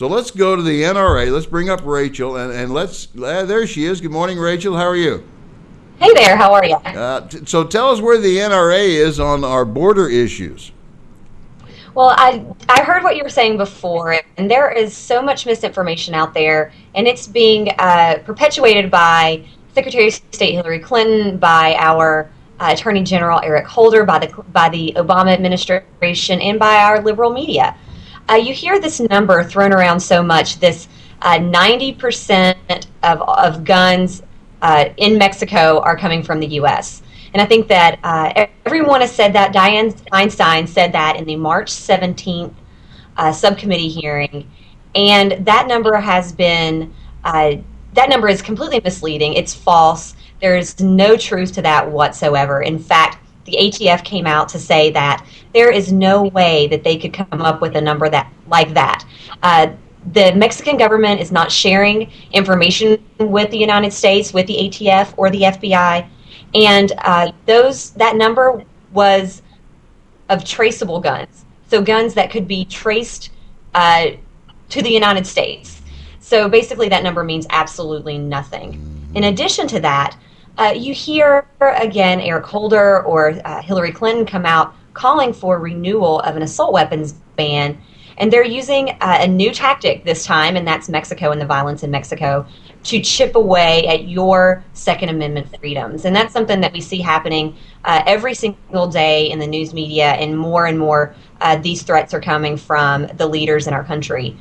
So let's go to the NRA. Let's bring up Rachel, and there she is. Good morning, Rachel. How are you? Hey there, how are you? So tell us where the NRA is on our border issues. Well, I heard what you were saying before, and there is so much misinformation out there, and it's being perpetuated by Secretary of State Hillary Clinton, by our Attorney General Eric Holder, by the Obama administration, and by our liberal media. You hear this number thrown around so much, this 90% of guns in Mexico are coming from the U.S. And I think that everyone has said that. Dianne Feinstein said that in the March 17th subcommittee hearing, and that number is completely misleading. It's false. There is no truth to that whatsoever. In fact, the ATF came out to say that there is no way that they could come up with a number like that. The Mexican government is not sharing information with the United States, with the ATF or the FBI, and that number was of traceable guns, so guns that could be traced to the United States. So basically, that number means absolutely nothing. In addition to that, you hear again Eric Holder or Hillary Clinton come out calling for renewal of an assault weapons ban. And they're using a new tactic this time, and that's Mexico and the violence in Mexico, to chip away at your Second Amendment freedoms. And that's something that we see happening every single day in the news media, and more these threats are coming from the leaders in our country.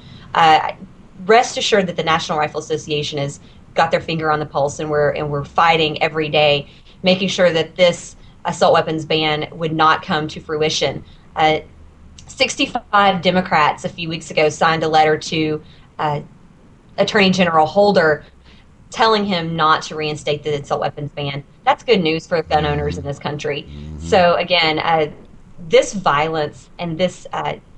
Rest assured that the National Rifle Association has got their finger on the pulse, and we're fighting every day, making sure that this assault weapons ban would not come to fruition. 65 Democrats a few weeks ago signed a letter to Attorney General Holder telling him not to reinstate the assault weapons ban. That's good news for gun owners in this country. So again, this violence and this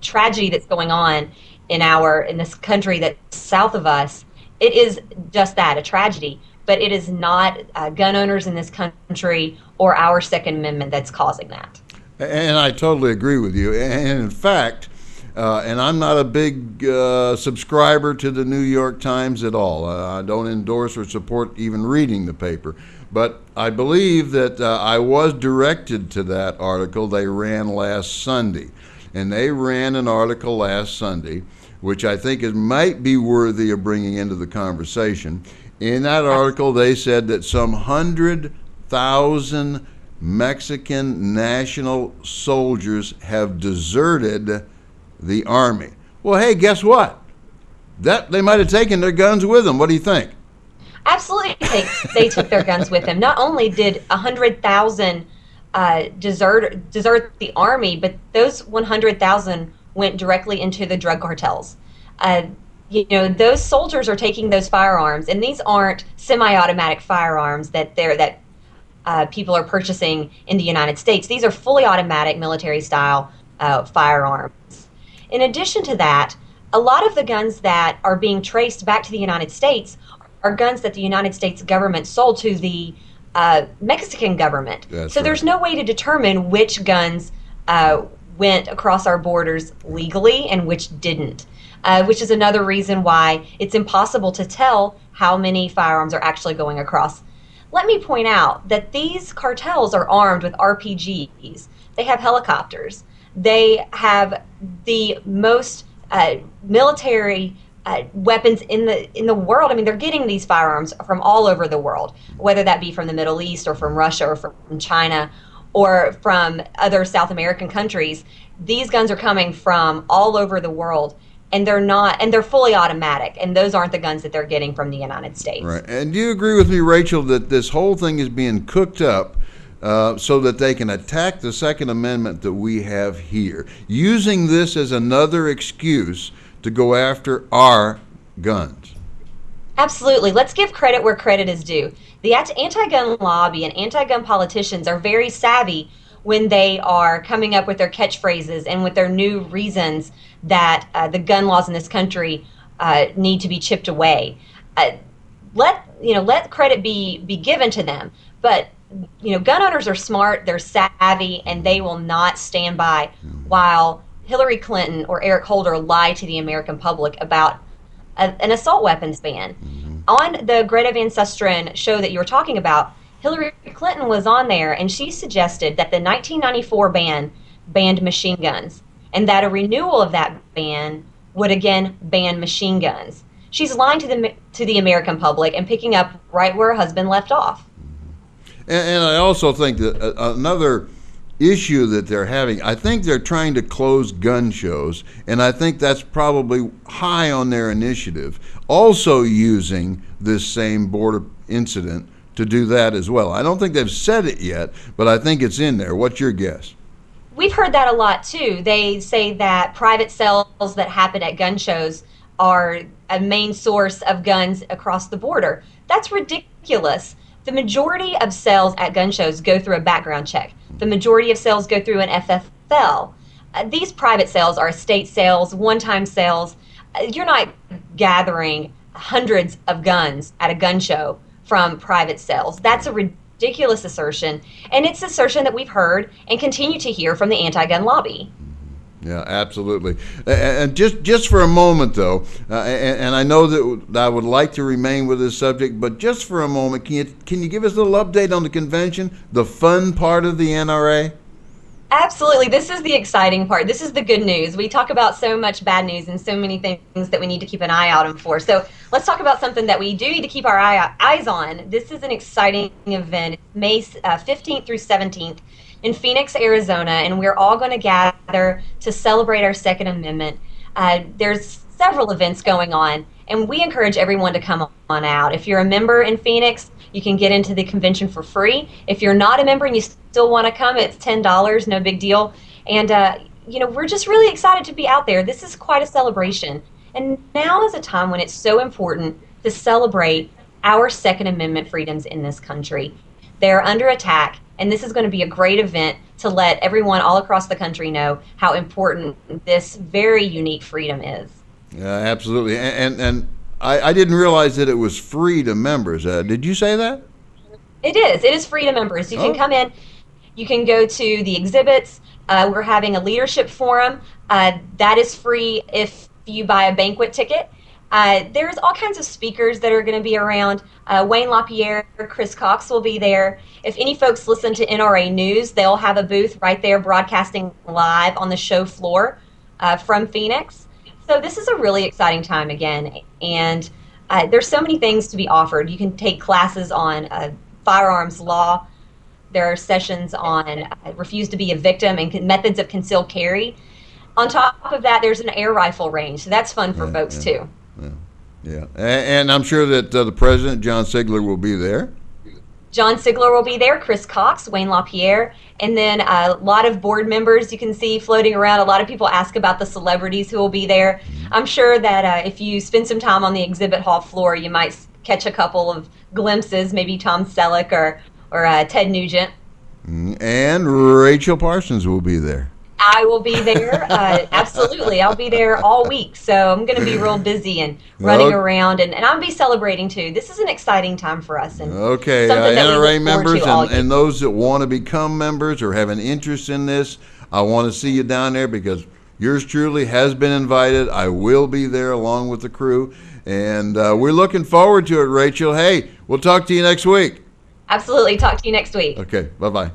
tragedy that's going on in this country that's south of us, it is just that, a tragedy. But it is not gun owners in this country or our Second Amendment that's causing that. And I totally agree with you. And in fact, and I'm not a big subscriber to the New York Times at all. I don't endorse or support even reading the paper. But I believe that I was directed to that article they ran last Sunday. And they ran an article last Sunday, which I think might be worthy of bringing into the conversation. In that article, they said that some 100,000 Mexican national soldiers have deserted the army. Well, hey, guess what? They might have taken their guns with them. What do you think? Absolutely, they took their guns with them. Not only did 100,000 desert the army, but those 100,000 went directly into the drug cartels. Those soldiers are taking those firearms, and these aren't semi-automatic firearms that people are purchasing in the United States. These are fully automatic military-style firearms. In addition to that, a lot of the guns that are being traced back to the United States are guns that the United States government sold to the Mexican government. So there's no way to determine which guns went across our borders legally and which didn't, which is another reason why it's impossible to tell how many firearms are actually going across. Let me point out that these cartels are armed with RPGs. They have helicopters. They have the most military weapons in the world. I mean, they're getting these firearms from all over the world, whether that be from the Middle East or from Russia or from China or from other South American countries. These guns are coming from all over the world. And they're fully automatic, and those aren't the guns that they're getting from the United States. Right. And do you agree with me, Rachel, that this whole thing is being cooked up so that they can attack the Second Amendment that we have here, using this as another excuse to go after our guns? Absolutely. Let's give credit where credit is due. The anti-gun lobby and anti-gun politicians are very savvy when they are coming up with their catchphrases and with their new reasons that the gun laws in this country need to be chipped away. Let credit be given to them. But gun owners are smart, they're savvy, and they will not stand by while Hillary Clinton or Eric Holder lie to the American public about an assault weapons ban. On the Greta Van Sustern show that you were talking about, Hillary Clinton was on there, and she suggested that the 1994 ban banned machine guns, and that a renewal of that ban would again ban machine guns. She's lying to the American public and picking up right where her husband left off. And I also think that another issue that they're having, I think they're trying to close gun shows, and I think that's probably high on their initiative. Also using this same border incident to do that as well. I don't think they've said it yet, but I think it's in there. What's your guess? We've heard that a lot too. They say that private sales that happen at gun shows are a main source of guns across the border. That's ridiculous. The majority of sales at gun shows go through a background check. The majority of sales go through an FFL. These private sales are estate sales, one-time sales. You're not gathering hundreds of guns at a gun show from private sales. That's a ridiculous assertion, and it's an assertion that we've heard and continue to hear from the anti-gun lobby. Yeah, absolutely. And just for a moment, though, and I know that I would like to remain with this subject, but just for a moment, can you give us a little update on the convention, the fun part of the NRA? Absolutely. This is the exciting part. This is the good news. We talk about so much bad news and so many things that we need to keep an eye out for. So let's talk about something that we do need to keep our eyes on. This is an exciting event, May 15th through 17th. In Phoenix, Arizona, and we're all going to gather to celebrate our Second Amendment. There's several events going on, and we encourage everyone to come on out. If you're a member in Phoenix, you can get into the convention for free. If you're not a member and you still want to come, it's $10, no big deal. And, we're just really excited to be out there. This is quite a celebration. And now is a time when it's so important to celebrate our Second Amendment freedoms in this country. They're under attack, and this is going to be a great event to let everyone all across the country know how important this very unique freedom is. Yeah, absolutely. And I didn't realize that it was free to members. Did you say that? It is. It is free to members. You can come in. You can go to the exhibits. We're having a leadership forum. That is free if you buy a banquet ticket. There's all kinds of speakers that are going to be around. Wayne LaPierre, Chris Cox will be there. If any folks listen to NRA News, they'll have a booth right there broadcasting live on the show floor from Phoenix. So this is a really exciting time again. And there's so many things to be offered. You can take classes on firearms law. There are sessions on refuse to be a victim and methods of concealed carry. On top of that, there's an air rifle range. So that's fun for folks too. Yeah, and I'm sure that the president, John Sigler, will be there. John Sigler will be there, Chris Cox, Wayne LaPierre, and then a lot of board members you can see floating around. A lot of people ask about the celebrities who will be there. I'm sure that if you spend some time on the exhibit hall floor, you might catch a couple of glimpses, maybe Tom Selleck or Ted Nugent. And Rachel Parsons will be there. I will be there. Absolutely. I'll be there all week. So I'm going to be real busy and running around, and I'll be celebrating too. This is an exciting time for us. And okay, NRA members and those that want to become members or have an interest in this, I want to see you down there because yours truly has been invited. I will be there along with the crew, and we're looking forward to it, Rachel. Hey, we'll talk to you next week. Absolutely. Talk to you next week. Okay, bye-bye.